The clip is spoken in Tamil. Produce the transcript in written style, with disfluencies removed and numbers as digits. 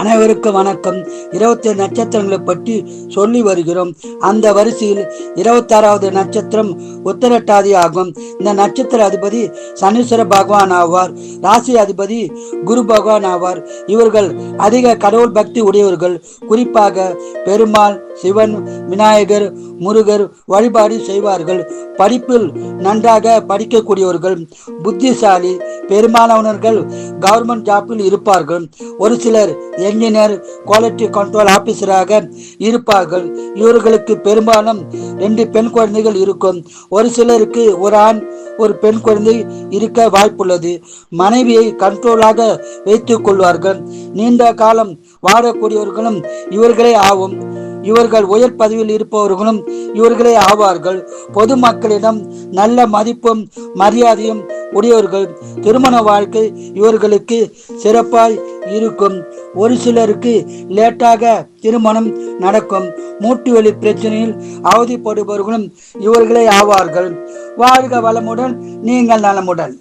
அனைவருக்கும் வணக்கம். 27 நட்சத்திரங்களை பற்றி சொல்லி வருகிறோம். அந்த வரிசையில் 26வது நட்சத்திரம் உத்திரட்டாதி ஆகும். இந்த நட்சத்திர அதிபதி சனீஸ்வர பகவான் ஆவார். ராசி அதிபதி குரு பகவான் ஆவார். இவர்கள் அதிக கடவுள் பக்தி உடையவர்கள். குறிப்பாக பெருமாள், சிவன், விநாயகர், முருகர் வழிபாடு செய்வார்கள். படிப்பில் நன்றாக படிக்கக்கூடியவர்கள். புத்திசாலி. பெரும்பாலானவர்கள் கவர்மெண்ட் ஜாப்பில் இருப்பார்கள். ஒரு சிலர் என்ஜினியர், குவாலிட்டி கண்ட்ரோல் ஆபீசராக இருப்பார்கள். இவர்களுக்கு பெரும்பாலும் 2 பெண் குழந்தைகள் இருக்கும். ஒரு சிலருக்கு ஒரு ஆண் ஒரு பெண் குழந்தை இருக்க வாய்ப்புள்ளது. மனைவியை கண்ட்ரோலாக வைத்துக் கொள்வார்கள். நீண்ட காலம் வாழக்கூடியவர்களும் இவர்களே ஆகும். இவர்கள் உயர் பதவியில் இருப்பவர்களும் இவர்களே ஆவார்கள். பொதுமக்களிடம் நல்ல மதிப்பும் மரியாதையும் உடையவர்கள். திருமண வாழ்க்கை இவர்களுக்கு சிறப்பாய் இருக்கும். ஒரு சிலருக்கு லேட்டாக திருமணம் நடக்கும். மூட்டுவலி பிரச்சனையில் அவதிப்படுபவர்களும் இவர்களே ஆவார்கள். வாழ்க வளமுடன், நீங்கள் நலமுடன்.